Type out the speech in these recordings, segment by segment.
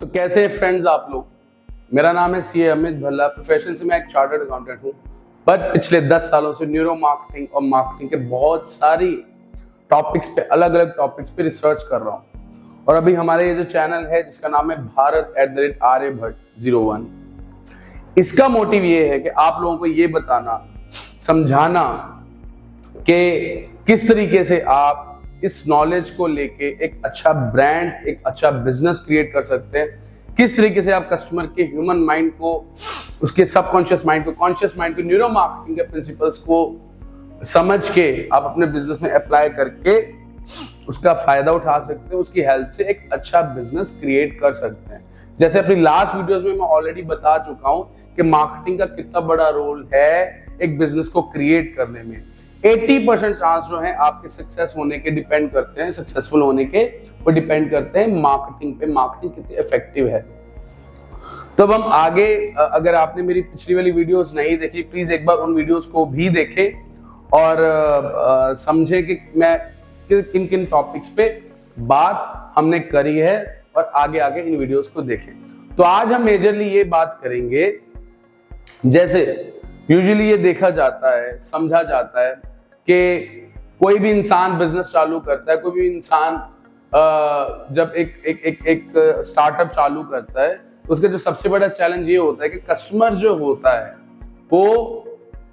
तो कैसे हैं फ्रेंड्स आप लोग। मेरा नाम है सीए अमित भल्ला। प्रोफेशन से मैं एक चार्टर्ड अकाउंटेंट हूँ, बट पिछले 10 सालों से न्यूरो मार्केटिंग और मार्केटिंग के बहुत सारी टॉपिक्स पे, अलग अलग टॉपिक्स पे रिसर्च कर रहा हूँ। और अभी हमारा ये जो चैनल है जिसका नाम है भारत@आर्यभट्ट01, इसका मोटिव ये है कि आप लोगों को ये बताना, समझाना कि किस तरीके से आप इस नॉलेज को लेके एक अच्छा ब्रांड, एक अच्छा बिजनेस क्रिएट कर सकते हैं। किस तरीके से आप कस्टमर के ह्यूमन माइंड को, उसके सबकॉन्शियस माइंड को, कॉन्शियस माइंड को, न्यूरो मार्केटिंग के प्रिंसिपल्स को समझ के आप अपने बिजनेस में अप्लाई करके उसका फायदा उठा सकते हैं, उसकी हेल्प से एक अच्छा बिजनेस क्रिएट कर सकते हैं। जैसे अपनी लास्ट वीडियोस में मैं ऑलरेडी बता चुका हूं कि मार्केटिंग का कितना बड़ा रोल है एक बिजनेस को क्रिएट करने में। 80% चांस जो है आपके सक्सेस होने के डिपेंड करते हैं, सक्सेसफुल होने के वो डिपेंड करते हैं मार्केटिंग पे, मार्केटिंग कितनी इफेक्टिव है। तो अब हम आगे, अगर आपने मेरी पिछली वाली वीडियोस नहीं देखी, प्लीज एक बार उन वीडियोस को भी देखें और समझें कि मैं किन किन टॉपिक्स पे बात हमने करी है और आगे आगे इन वीडियोस को देखें। तो आज हम मेजरली ये बात करेंगे, जैसे यूजुअली ये देखा जाता है, समझा जाता है कि कोई भी इंसान बिजनेस चालू करता है, कोई भी इंसान जब एक स्टार्टअप चालू करता है तो उसका जो सबसे बड़ा चैलेंज ये होता है कि कस्टमर जो होता है वो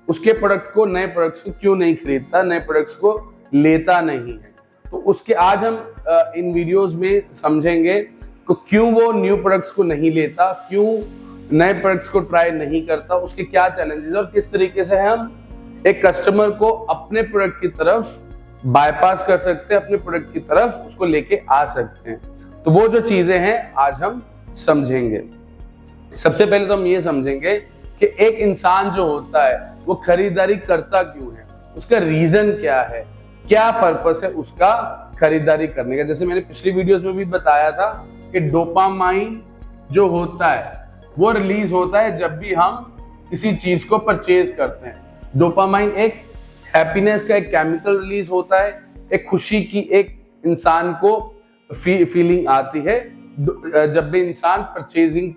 उसके प्रोडक्ट को, नए प्रोडक्ट्स को क्यों नहीं खरीदता, नए प्रोडक्ट्स को लेता नहीं है। तो उसके आज हम इन वीडियोस में समझेंगे कि क्यों वो न्यू प्रोडक्ट्स को नहीं लेता, क्यों नए प्रोडक्ट्स को ट्राई नहीं करता, उसके क्या चैलेंजेस और किस तरीके से हम एक कस्टमर को अपने प्रोडक्ट की तरफ बाईपास कर सकते हैं, अपने प्रोडक्ट की तरफ उसको लेके आ सकते हैं। तो वो जो चीजें हैं आज हम समझेंगे। सबसे पहले तो हम ये समझेंगे कि एक इंसान जो होता है वो खरीदारी करता क्यों है, उसका रीजन क्या है, क्या पर्पस है उसका खरीदारी करने का। जैसे मैंने पिछली वीडियोस में भी बताया था कि डोपामाइन जो होता है वो रिलीज होता है जब भी हम किसी चीज को परचेज करते हैं। डोपामाइन एक हैप्पीनेस का एक केमिकल रिलीज होता है, एक खुशी की एक इंसान को फीलिंग आती है जब भी इंसान परचेज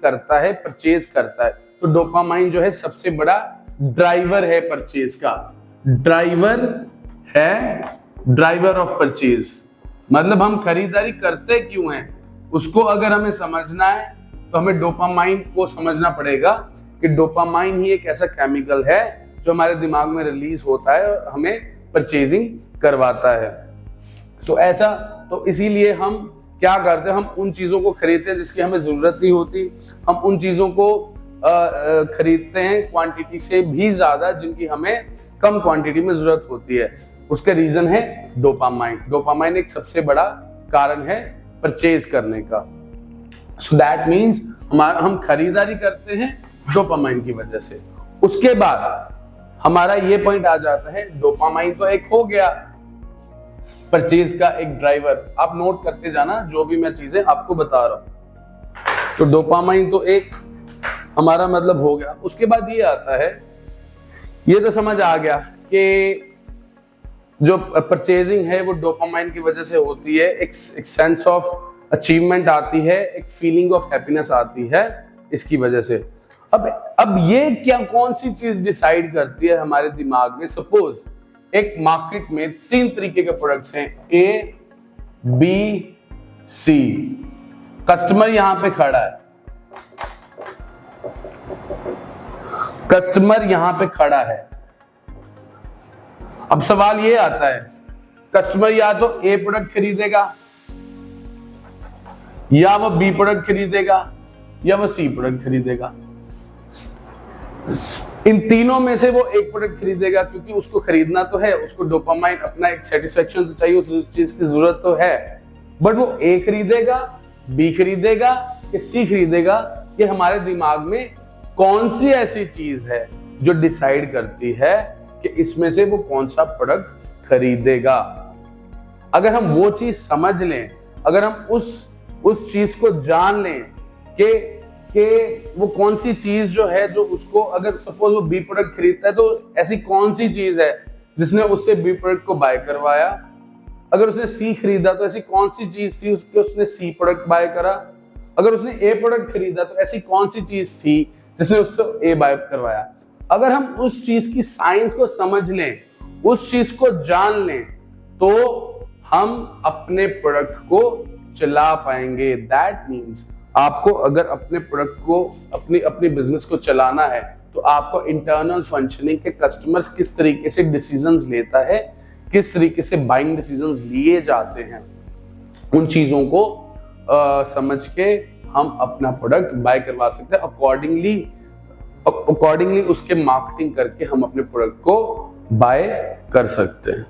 करता है। तो डोपामाइन जो है सबसे बड़ा ड्राइवर है परचेज का, ड्राइवर ऑफ परचेज। मतलब हम खरीदारी करते क्यों हैं उसको अगर हमें समझना है तो हमें डोपामाइन को समझना पड़ेगा कि डोपामाइन ही एक ऐसा केमिकल है जो हमारे दिमाग में रिलीज होता है और हमें परचेजिंग करवाता है। तो ऐसा, तो इसीलिए हम क्या करते हैं, हम उन चीजों को खरीदते हैं जिसकी हमें जरूरत नहीं होती, हम उन चीजों को खरीदते हैं क्वांटिटी से भी ज्यादा जिनकी हमें कम क्वांटिटी में जरूरत होती है। उसका रीजन है डोपामाइन। डोपामाइन एक सबसे बड़ा कारण है परचेज करने का। सो दैट मीन्स हम खरीदारी करते हैं डोपामाइन की वजह से। उसके बाद हमारा ये पॉइंट आ जाता है, डोपामाइन तो एक हो गया परचेज का एक ड्राइवर। आप नोट करते जाना जो भी मैं चीजें आपको बता रहा हूं। तो डोपामाइन तो एक हमारा मतलब हो गया। उसके बाद ये आता है, ये तो समझ आ गया कि जो परचेजिंग है वो डोपामाइन की वजह से होती है, एक सेंस ऑफ अचीवमेंट आती है, एक फीलिंग ऑफ हैप्पीनेस आती है इसकी वजह से। अब ये क्या, कौन सी चीज डिसाइड करती है हमारे दिमाग में। सपोज एक मार्केट में 3 तरीके के प्रोडक्ट्स हैं, ए, बी, सी। कस्टमर यहां पे खड़ा है, कस्टमर यहां पे खड़ा है। अब सवाल ये आता है, कस्टमर या तो ए प्रोडक्ट खरीदेगा, या वो बी प्रोडक्ट खरीदेगा, या वो सी प्रोडक्ट खरीदेगा। इन तीनों में से वो एक प्रोडक्ट खरीदेगा क्योंकि उसको खरीदना तो है, उसको डोपामाइन, अपना एक सेटिस्फेक्शन तो चाहिए, उस चीज की जरूरत तो है। बट वो ए खरीदेगा, बी खरीदेगा कि सी खरीदेगा, ये हमारे दिमाग में कौन सी ऐसी चीज है जो डिसाइड करती है कि इसमें से वो कौन सा प्रोडक्ट खरीदेगा। अगर हम वो चीज समझ लें, अगर हम उस चीज को जान लें कि वो कौन सी चीज जो है जो उसको, अगर सपोज वो बी प्रोडक्ट खरीदता है तो ऐसी कौन सी चीज है जिसने उससे बी प्रोडक्ट को बाय करवाया। अगर उसने सी खरीदा तो ऐसी कौन सी चीज थी उसके उसने सी प्रोडक्ट बाय करा। अगर उसने ए प्रोडक्ट खरीदा तो ऐसी कौन सी चीज थी जिसने उसको ए बाय करवाया। अगर हम उस चीज की साइंस को समझ लें, उस चीज को जान लें, तो हम अपने प्रोडक्ट को चला पाएंगे। दैट मीन्स आपको अगर अपने प्रोडक्ट को, अपनी बिजनेस को चलाना है, तो आपको इंटरनल फंक्शनिंग के कस्टमर्स किस तरीके से डिसीजंस लेता है, किस तरीके से बाइंग डिसीजंस लिए जाते हैं, उन चीजों को समझ के हम अपना प्रोडक्ट बाय करवा सकते हैं। अकॉर्डिंगली उसके मार्केटिंग करके हम अपने प्रोडक्ट को बाय कर सकते हैं।